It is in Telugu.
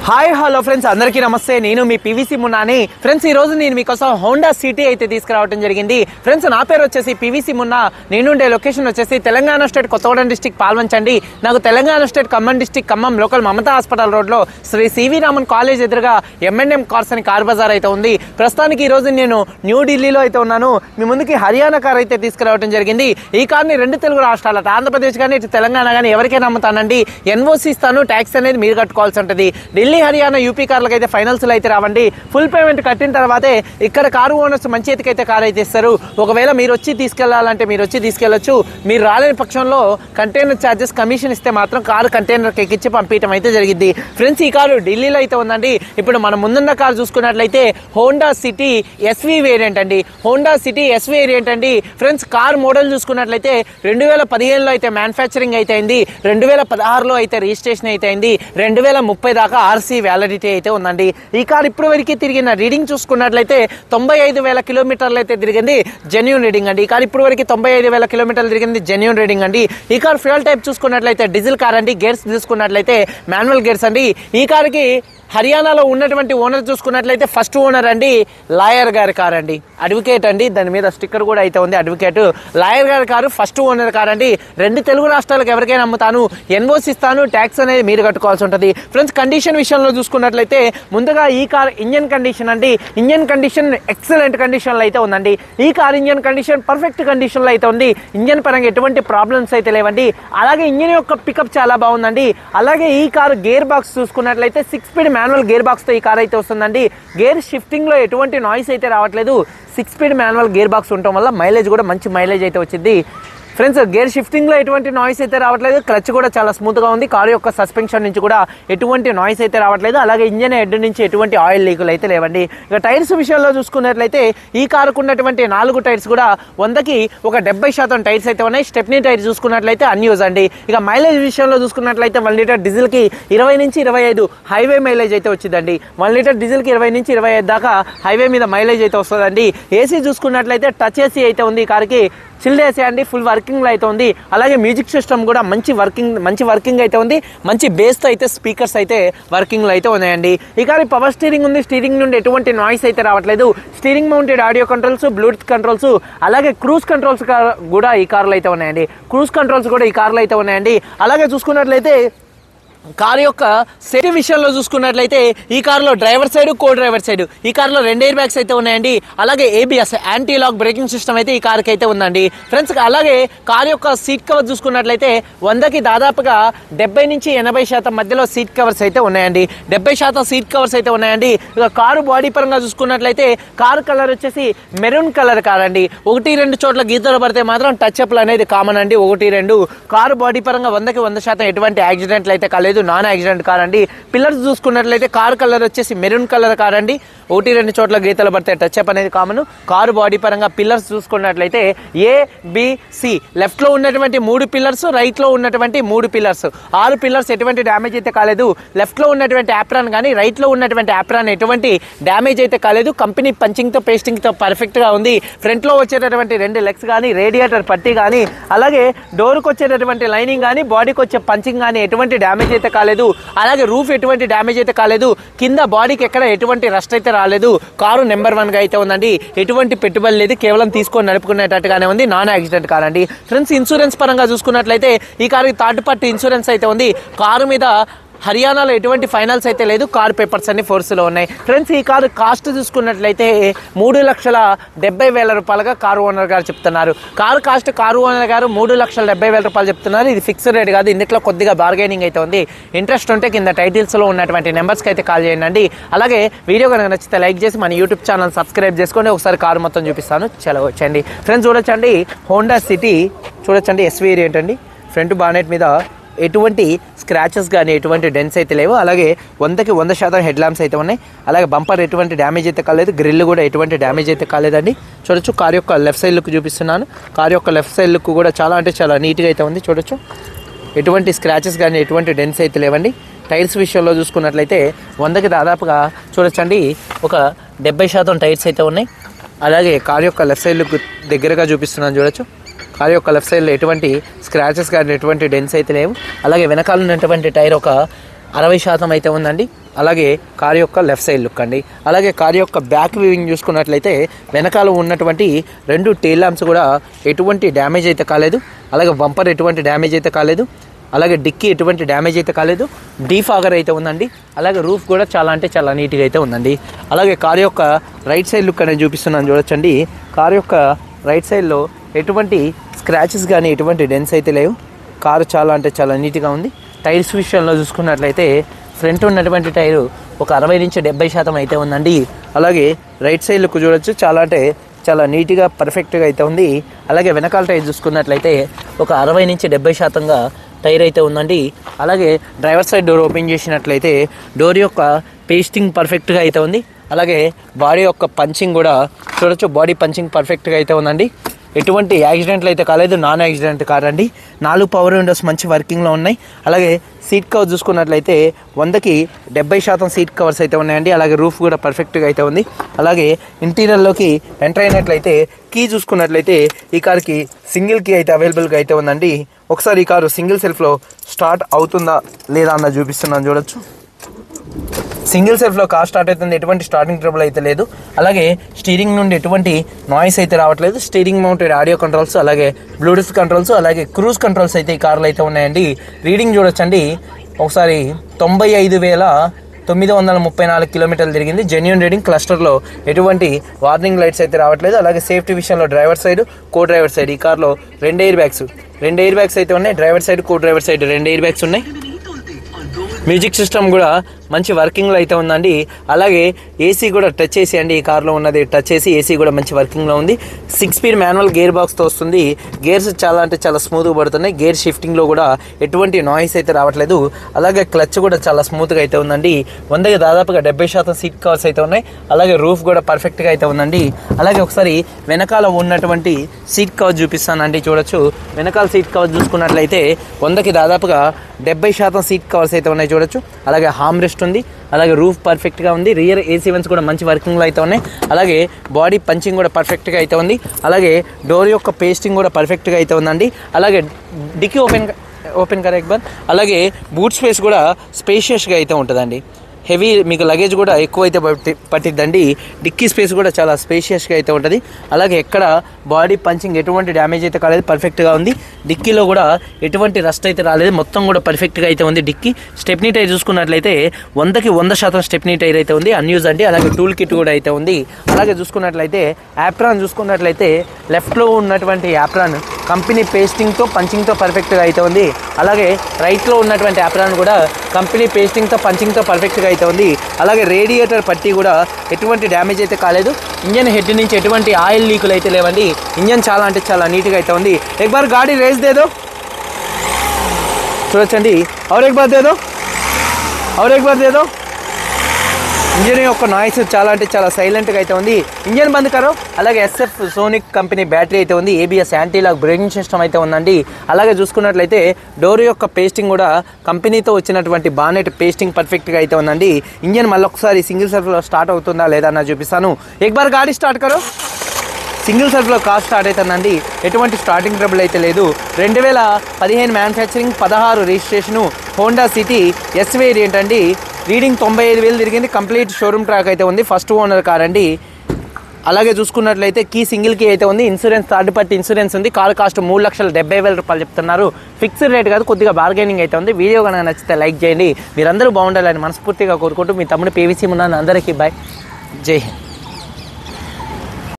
హాయ్ హలో ఫ్రెండ్స్, అందరికీ నమస్తే. నేను మీ పీవీసీ మున్నాని. ఫ్రెండ్స్, ఈ రోజు నేను మీకోసం హోండా సిటీ అయితే తీసుకురావడం జరిగింది. ఫ్రెండ్స్, నా పేరు వచ్చేసి పీవీసీ మున్నా. నేనుండే లొకేషన్ వచ్చేసి తెలంగాణ స్టేట్ కొత్తగూడెం డిస్టిక్ పాల్వంచండి. నాకు Telangana state Khammam district Khammam local Mamata hospital రోడ్లో శ్రీ సివి రామన్ కాలేజ్ ఎదురుగా M&M కార్స్ అని కార్ బజార్ అయితే ఉంది. ప్రస్తుతానికి ఈ రోజు నేను న్యూఢిల్లీలో అయితే ఉన్నాను. మీ ముందుకి హర్యానా కార్ అయితే తీసుకురావడం జరిగింది. ఈ కార్ని రెండు తెలుగు రాష్ట్రాల ఆంధ్రప్రదేశ్ కానీ ఇటు తెలంగాణ కానీ ఎవరికైనా అమ్ముతానండి. NOC ఇస్తాను, ట్యాక్స్ అనేది మీరు కట్టుకోవాల్సి ఉంటుంది. ఢిల్లీ, హర్యానా, యూపీ కార్లకు అయితే ఫైనల్స్లో అయితే రావండి. ఫుల్ పేమెంట్ కట్టిన తర్వాతే ఇక్కడ కారు ఓనర్స్ మంచి ఎత్తుకైతే కార్ అయితే ఇస్తారు. ఒకవేళ మీరు వచ్చి తీసుకెళ్లాలంటే మీరు వచ్చి తీసుకెళ్లొచ్చు. మీరు రాలేని పక్షంలో కంటైనర్ ఛార్జెస్ కమిషన్ ఇస్తే మాత్రం కారు కంటైనర్కి ఎక్కించి పంపించడం అయితే జరిగింది. ఫ్రెండ్స్, ఈ కారు ఢిల్లీలో అయితే ఉందండి. ఇప్పుడు మనం ముందున్న కారు చూసుకున్నట్లయితే హోండా సిటీ SV వేరియంట్ అండి. హోండా సిటీ SV వేరియంట్ అండి. ఫ్రెండ్స్, కార్ మోడల్ చూసుకున్నట్లయితే 2015లో అయితే మ్యానుఫ్యాక్చరింగ్ అయితే అయింది. 2016లో అయితే రిజిస్ట్రేషన్ అయితే అయింది. 2030 దాకా RC వ్యాలిడిటీ అయితే ఉందండి. ఈ కార్ ఇప్పుడు వరకు తిరిగిన రీడింగ్ చూసుకున్నట్లయితే 95,000 కిలోమీటర్లు అయితే తిరిగింది. జెన్యూన్ రీడింగ్ అండి. ఈ కార్ ఇప్పుడు వరకు 95,000 కిలోమీటర్లు తిరిగింది. జెన్యూన్ రీడింగ్ అండి. ఈ కార్ ఫ్యూయల్ టైప్ చూసుకున్నట్లయితే డీజిల్ కార్ అండి. గేర్స్ చూసుకున్నట్లయితే మాన్యువల్ గేర్స్ అండి. ఈ కార్కి హర్యానాలో ఉన్నటువంటి ఓనర్ చూసుకున్నట్లయితే ఫస్ట్ ఓనర్ అండి లాయర్ గారి కార్ అండి. అడ్వకేట్ అండి. దాని మీద స్టిక్కర్ కూడా అయితే ఉంది, అడ్వకేట్. లాయర్ గారి కారు ఫస్ట్ ఓనర్ కార్ అండి. రెండు తెలుగు రాష్ట్రాలకు ఎవరికైనా అమ్ముతాను, NOC ఇస్తాను, ట్యాక్స్ అనేది మీరు కట్టుకోవాల్సి ఉంటుంది. ఫ్రెండ్స్, కండిషన్ విషయంలో చూసుకున్నట్లయితే ముందుగా ఈ కార్ ఇంజన్ కండిషన్ అండి. ఇంజన్ కండిషన్ ఎక్సలెంట్ కండిషన్లో అయితే ఉందండి. ఈ కార్ ఇంజన్ కండిషన్ పర్ఫెక్ట్ కండిషన్లో అయితే ఉంది. ఇంజన్ పరంగా ఎటువంటి ప్రాబ్లమ్స్ అయితే లేవండి. అలాగే ఇంజన్ యొక్క పికప్ చాలా బాగుందండి. అలాగే ఈ కారు గేర్ బాక్స్ చూసుకున్నట్లయితే 6 స్పీడ్ మాన్యువల్ గేర్ బాక్స్ తో ఈ కార్ అయితే వస్తుందండి. గేర్ షిఫ్టింగ్ లో ఎటువంటి నాయిస్ అయితే రావట్లేదు. 6 స్పీడ్ మాన్యువల్ గేర్ బాక్స్ ఉండటం వల్ల మైలేజ్ కూడా మంచి మైలేజ్ అయితే వచ్చింది. ఫ్రెండ్స్, గేర్ షిఫ్టింగ్లో ఎటువంటి నాయిస్ అయితే రావట్లేదు. క్లచ్ కూడా చాలా స్మూత్గా ఉంది. కారు యొక్క సస్పెన్షన్ నుంచి కూడా ఎటువంటి నాయిస్ అయితే రావట్లేదు. అలాగే ఇంజన్ హెడ్ నుంచి ఎటువంటి ఆయిల్ లీకులు అయితే లేవండి. ఇక టైర్స్ విషయంలో చూసుకున్నట్లయితే ఈ కారుకు ఉన్నటువంటి 4 టైర్స్ కూడా 100కి 70% టైర్స్ అయితే ఉన్నాయి. స్టెప్నీ టైర్ చూసుకున్నట్లయితే అన్యూజ్ అండి. ఇక మైలేజ్ విషయంలో చూసుకున్నట్లయితే 1 లీటర్ డీజిల్కి 20 నుంచి 25 హైవే మైలేజ్ అయితే వచ్చిందండి. 1 లీటర్ డీజిల్కి 20 నుంచి 25 దాకా హైవే మీద మైలేజ్ అయితే వస్తుందండి. ఏసీ చూసుకున్నట్లయితే టచ్ ఏసీ అయితే ఉంది. ఈ కార్కి చిల్డ్ ఏసీ అండి. ఫుల్ వర్కింగ్లో అయితే ఉంది. అలాగే మ్యూజిక్ సిస్టమ్ కూడా మంచి వర్కింగ్ అయితే ఉంది. మంచి బేస్తో అయితే స్పీకర్స్ అయితే వర్కింగ్లో అయితే ఉన్నాయండి. ఈ కారు పవర్ స్టీరింగ్ ఉంది. స్టీరింగ్ నుండి ఎటువంటి నాయిస్ అయితే రావట్లేదు. Steering mounted audio controls, Bluetooth controls, అలాగే క్రూజ్ కంట్రోల్స్ కూడా ఈ కార్లో అయితే ఉన్నాయండి. క్రూజ్ కంట్రోల్స్ కూడా ఈ కార్లో అయితే ఉన్నాయండి. అలాగే చూసుకున్నట్లయితే కారు యొక్క సేఫ్టీ విషయంలో చూసుకున్నట్లయితే ఈ కారులో driver side, co driver side ఈ కారులో 2 ఎయిర్ బ్యాగ్స్ అయితే ఉన్నాయండి. అలాగే ABS anti lock braking system అయితే ఈ కార్కి అయితే ఉందండి. ఫ్రెండ్స్, అలాగే కారు యొక్క సీట్ కవర్ చూసుకున్నట్లయితే 100కి దాదాపుగా 70 నుంచి 80% మధ్యలో సీట్ కవర్స్ అయితే ఉన్నాయండి. 70% సీట్ కవర్స్ అయితే ఉన్నాయండి. ఇక కారు బాడీ పరంగా చూసుకున్నట్లయితే కారు కలర్ వచ్చేసి మెరూన్ కలర్ కాదండి. 1-2 చోట్ల గీతలు పడితే మాత్రం టచ్ అప్లు అనేది కామన్ అండి. 1-2 కారు బాడీ పరంగా 100కి 100% ఎటువంటి యాక్సిడెంట్లు అయితే కాలేదు. నాన్ యాక్సిడెంట్ కార్ అండి. పిల్లర్స్ చూసుకున్నట్లయితే కారు కలర్ వచ్చేసి మెరూన్ కలర్ కార్ అండి. 1-2 చోట్ల గీతలు పడితే టచ్ అప్ అనేది కామన్. కారు బాడీ పరంగా పిల్లర్స్ చూసుకున్నట్లయితే ABC లెఫ్ట్ లో ఉన్నటువంటి 3 పిల్లర్స్, రైట్ లో ఉన్నటువంటి 3 పిల్లర్స్, 6 పిల్లర్స్ ఎటువంటి డ్యామేజ్ అయితే కాలేదు. లెఫ్ట్ లో ఉన్నటువంటి యాప్రాన్ కానీ రైట్ లో ఉన్నటువంటి యాప్రాన్ ఎటువంటి డ్యామేజ్ అయితే కాలేదు. కంపెనీ పంచింగ్ తో పేస్టింగ్ తో పర్ఫెక్ట్ గా ఉంది. ఫ్రంట్ లో వచ్చేటటువంటి 2 లెగ్స్ కానీ, రేడియేటర్ పట్టి కానీ, అలాగే డోర్ కు వచ్చేటటువంటి లైనింగ్ కానీ, బాడీకి వచ్చే పంచింగ్ కానీ ఎటువంటి డ్యామేజ్ అయితే కాలేదు. అలాగే రూఫ్ ఎటువంటి డ్యామేజ్ అయితే కాలేదు. కింద బాడీకి ఎక్కడ ఎటువంటి రస్ట్ అయితే రాలేదు. కారు నెంబర్ 1 గా అయితే ఉందండి. ఎటువంటి పెట్టుబడి లేదు. కేవలం తీసుకొని నడుపుకునేటట్టుగానే ఉంది. నాన్ యాక్సిడెంట్ కార్ అండి. ఫ్రెండ్స్, ఇన్సూరెన్స్ పరంగా చూసుకున్నట్లయితే ఈ కారుకి థర్డ్ పార్టీ ఇన్సూరెన్స్ అయితే ఉంది. కారు మీద హర్యానాలో ఎటువంటి ఫైనల్స్ అయితే లేదు. కార్ పేపర్స్ అన్ని ఫోర్స్లో ఉన్నాయి. ఫ్రెండ్స్, ఈ కారు కాస్ట్ చూసుకున్నట్లయితే 3,70,000 రూపాయలుగా కారు ఓనర్ గారు చెప్తున్నారు. కారు ఓనర్ గారు 3,70,000 రూపాయలు చెప్తున్నారు. ఇది ఫిక్స్డ్ రేట్ కాదు. ఇందులో కొద్దిగా బార్గెనింగ్ అయితే ఉంది. ఇంట్రెస్ట్ ఉంటే కింద టైటిల్స్లో ఉన్నటువంటి నెంబర్స్కి అయితే కాల్ చేయండి. అలాగే వీడియో కనుక నచ్చితే లైక్ చేసి మన యూట్యూబ్ ఛానల్ సబ్స్క్రైబ్ చేసుకోండి. ఒకసారి కారు మొత్తం చూపిస్తాను. చలో వచ్చండి. ఫ్రెండ్స్, చూడొచ్చండి హోండా సిటీ చూడొచ్చండి. SV వేరియంట్ అండి. ఫ్రంట్ బానెట్ మీద ఎటువంటి స్క్రాచెస్ కానీ ఎటువంటి డెన్స్ అయితే లేవు. అలాగే 100కి 100% హెడ్ ల్యాంప్స్ అయితే ఉన్నాయి. అలాగే బంపర్ ఎటువంటి డ్యామేజ్ అయితే కాలేదు. గ్రిల్ కూడా ఎటువంటి డ్యామేజ్ అయితే కాలేదండి. చూడొచ్చు. కార్ యొక్క లెఫ్ట్ సైడ్ లుక్ చూపిస్తున్నాను. కార్ యొక్క లెఫ్ట్ సైడ్ లుక్ కూడా చాలా అంటే చాలా నీట్గా అయితే ఉంది. చూడొచ్చు. ఎటువంటి స్క్రాచెస్ కానీ ఎటువంటి డెన్స్ అయితే లేవండి. టైర్స్ విషయంలో చూసుకున్నట్లయితే 100కి దాదాపుగా చూడొచ్చండి ఒక 70% టైర్స్ అయితే ఉన్నాయి. అలాగే కార్ యొక్క లెఫ్ట్ సైడ్ లుక్ దగ్గరగా చూపిస్తున్నాను. చూడొచ్చు. కార్ యొక్క లెఫ్ట్ సైడ్లో ఎటువంటి స్క్రాచెస్ కానీ ఎటువంటి డెన్స్ అయితే లేవు. అలాగే వెనకాల ఉన్నటువంటి టైర్ ఒక 60% అయితే ఉందండి. అలాగే కారు యొక్క లెఫ్ట్ సైడ్ లుక్ అండి. అలాగే కారు యొక్క బ్యాక్ వ్యూయింగ్ చూసుకున్నట్లయితే వెనకాల ఉన్నటువంటి 2 టెయిల్ ల్యాంప్స్ కూడా ఎటువంటి డ్యామేజ్ అయితే కాలేదు. అలాగే బంపర్ ఎటువంటి డ్యామేజ్ అయితే కాలేదు. అలాగే డిక్కీ ఎటువంటి డ్యామేజ్ అయితే కాలేదు. డీఫాగర్ అయితే ఉందండి. అలాగే రూఫ్ కూడా చాలా అంటే చాలా నీట్గా అయితే ఉందండి. అలాగే కారు యొక్క రైట్ సైడ్ లుక్ అనేది చూపిస్తున్నాను చూడొచ్చండి. కారు యొక్క రైట్ సైడ్లో ఎటువంటి స్క్రాచెస్ కానీ ఎటువంటి డెన్స్ అయితే లేవు. కారు చాలా అంటే చాలా నీట్గా ఉంది. టైర్స్ విషయంలో చూసుకున్నట్లయితే ఫ్రంట్ ఉన్నటువంటి టైరు ఒక 60 నుంచి 70% అయితే ఉందండి. అలాగే రైట్ సైడ్ లుక్ చూడొచ్చు, చాలా అంటే చాలా నీట్గా పర్ఫెక్ట్గా అయితే ఉంది. అలాగే వెనకాల టైర్ చూసుకున్నట్లయితే ఒక 60 నుంచి 70%గా టైర్ అయితే ఉందండి. అలాగే డ్రైవర్ సైడ్ డోర్ ఓపెన్ చేసినట్లయితే డోర్ యొక్క పేస్టింగ్ పర్ఫెక్ట్గా అయితే ఉంది. అలాగే బాడీ యొక్క పంచింగ్ కూడా చూడొచ్చు, బాడీ పంచింగ్ పర్ఫెక్ట్గా అయితే ఉందండి. ఎటువంటి యాక్సిడెంట్లు అయితే కాలేదు, నాన్ యాక్సిడెంట్ కార్ అండి. 4 పవర్ విండోస్ మంచి వర్కింగ్లో ఉన్నాయి. అలాగే సీట్ కవర్ చూసుకున్నట్లయితే 100కి 70% సీట్ కవర్స్ అయితే ఉన్నాయండి. అలాగే రూఫ్ కూడా పర్ఫెక్ట్గా అయితే ఉంది. అలాగే ఇంటీరియర్లోకి ఎంటర్ అయినట్లయితే కీ చూసుకున్నట్లయితే ఈ కార్కి సింగిల్ కీ అయితే అవైలబుల్గా అయితే ఉందండి. ఒకసారి ఈ కారు సింగిల్ సెల్ఫ్లో స్టార్ట్ అవుతుందా లేదా అన్న చూపిస్తున్నాను చూడొచ్చు. సింగిల్ సెల్ఫ్లో కార్ స్టార్ట్ అవుతుంది, ఎటువంటి స్టార్టింగ్ ట్రబుల్ అయితే లేదు. అలాగే స్టీరింగ్ నుండి ఎటువంటి నాయిస్ అయితే రావట్లేదు. స్టీరింగ్ మౌంటెడ్ ఆడియో కంట్రోల్స్, అలాగే బ్లూటూత్ కంట్రోల్స్, అలాగే క్రూజ్ కంట్రోల్స్ అయితే ఈ కార్లో అయితే ఉన్నాయండి. రీడింగ్ చూడొచ్చండి, ఒకసారి 95,934 కిలోమీటర్లు తిరిగింది. Genuine reading. క్లస్టర్లో ఎటువంటి వార్నింగ్ లైట్స్ అయితే రావట్లేదు. అలాగే సేఫ్టీ విషయంలో driver side, co driver side ఈ కార్లో 2 ఎయిర్ బ్యాగ్స్ అయితే ఉన్నాయి. Driver side, co driver side 2 air bags ఉన్నాయి. మ్యూజిక్ సిస్టమ్ కూడా మంచి వర్కింగ్లో అయితే ఉందండి. అలాగే ఏసీ కూడా టచ్ ఏసీ అండి, ఈ కార్లో ఉన్నది టచ్ ఏసీ. ఏసీ కూడా మంచి వర్కింగ్లో ఉంది. 6 స్పీడ్ మాన్యువల్ గేర్ బాక్స్తో వస్తుంది. గేర్స్ చాలా అంటే చాలా స్మూత్గా పడుతున్నాయి. గేర్ షిఫ్టింగ్లో కూడా ఎటువంటి నాయిస్ అయితే రావట్లేదు. అలాగే క్లచ్ కూడా చాలా స్మూత్గా అయితే ఉందండి. 100కి దాదాపుగా 70% సీట్ కవర్స్ అయితే ఉన్నాయి. అలాగే రూఫ్ కూడా పర్ఫెక్ట్గా అయితే ఉందండి. అలాగే ఒకసారి వెనకాల ఉన్నటువంటి సీట్ కవర్ చూపిస్తానండి చూడొచ్చు. వెనకాల సీట్ కవర్ చూసుకున్నట్లయితే 100కి దాదాపుగా 70% సీట్ కవర్స్ అయితే ఉన్నాయి చూడొచ్చు. అలాగే హార్మ్ రెస్ట్ ఉంది. అలాగే రూఫ్ పర్ఫెక్ట్గా ఉంది. రియర్ ఏసీ వెన్స్ కూడా మంచి వర్కింగ్లో అయితే ఉన్నాయి. అలాగే బాడీ పంచింగ్ కూడా పర్ఫెక్ట్గా అయితే ఉంది. అలాగే డోర్ యొక్క పేస్టింగ్ కూడా పర్ఫెక్ట్గా అయితే ఉందండి. అలాగే డిక్కీ ఓపెన్ కరెక్ట్ బార్. అలాగే బూట్ స్పేస్ కూడా స్పేషియస్గా అయితే ఉంటుందండి. హెవీ మీకు లగేజ్ కూడా ఎక్కువ అయితే పట్టిద్దండి. డిక్కీ స్పేస్ కూడా చాలా స్పేషియస్గా అయితే ఉంటుంది. అలాగే ఎక్కడ బాడీ పంచింగ్ ఎటువంటి డ్యామేజ్ అయితే కాలేదు, పర్ఫెక్ట్గా ఉంది. డిక్కీలో కూడా ఎటువంటి రస్ట్ అయితే రాలేదు, మొత్తం కూడా పర్ఫెక్ట్గా అయితే ఉంది. డిక్కీ స్టెప్నీ టైర్ చూసుకున్నట్లయితే 100కి 100% స్టెప్నీ టైర్ అయితే ఉంది, అన్యూజ్ అండి. అలాగే టూల్ కిట్ కూడా అయితే ఉంది. అలాగే చూసుకున్నట్లయితే యాప్రాన్ చూసుకున్నట్లయితే లెఫ్ట్లో ఉన్నటువంటి యాప్రాన్ కంపెనీ పేస్టింగ్తో పంచింగ్తో పర్ఫెక్ట్గా అయితే ఉంది. అలాగే రైట్లో ఉన్నటువంటి యాప్రాన్ కూడా కంపెనీ పేస్టింగ్తో పంచింగ్తో పర్ఫెక్ట్గా అయితే ఉంది. అలాగే రేడియేటర్ పట్టీ కూడా ఎటువంటి డ్యామేజ్ అయితే కాలేదు. ఇంజన్ హెడ్ నుంచి ఎటువంటి ఆయిల్ లీకులు అయితే లేవండి. ఇంజన్ చాలా అంటే చాలా నీట్గా అయితే ఉంది. एक बार गाड़ी रेस दे दो చూడొచ్చండి. और एक बार दे दो, और एक बार दे दो. ఇంజన్ యొక్క నాయిస్ చాలా అంటే చాలా సైలెంట్గా అయితే ఉంది. ఇంజన్ బంద్ కరో. అలాగే SF సోనిక్ కంపెనీ బ్యాటరీ అయితే ఉంది. ABS anti lock braking system అయితే ఉందండి. అలాగే చూసుకున్నట్లయితే డోర్ యొక్క పేస్టింగ్ కూడా కంపెనీతో వచ్చినటువంటి బానెట్ పేస్టింగ్ పర్ఫెక్ట్గా అయితే ఉందండి. ఇంజన్ మళ్ళీ ఒకసారి సింగిల్ సెల్ఫ్లో స్టార్ట్ అవుతుందా లేదా అన్న చూపిస్తాను. एक बार गाड़ी स्टार्ट करो. సింగిల్ సెల్ఫ్లో కార్ స్టార్ట్ అవుతుందండి. ఎటువంటి స్టార్టింగ్ ట్రబుల్ అయితే లేదు. 2015 manufacturing, 16 registration, Honda city yes variant అండి. రీడింగ్ 95,000 తిరిగింది. కంప్లీట్ షోరూమ్ ట్రాక్ అయితే ఉంది. ఫస్ట్ ఓనర్ కార్ అండి. అలాగే చూసుకున్నట్లయితే కీ సింగిల్ కీ అయితే ఉంది. ఇన్సూరెన్స్ థర్డ్ పార్టీ ఇన్సూరెన్స్ ఉంది. కార్ కాస్ట్ 3,70,000 రూపాయలు చెప్తున్నారు. ఫిక్స్డ్ రేట్ కాదు, కొద్దిగా బార్గెనింగ్ అయితే ఉంది. వీడియో కనుక నచ్చితే లైక్ చేయండి. మీరందరూ బాగుండాలని మనస్ఫూర్తిగా కోరుకుంటూ మీ తమ్ముడు PVC మున్నా. అందరికీ బాయ్, జై హింద్.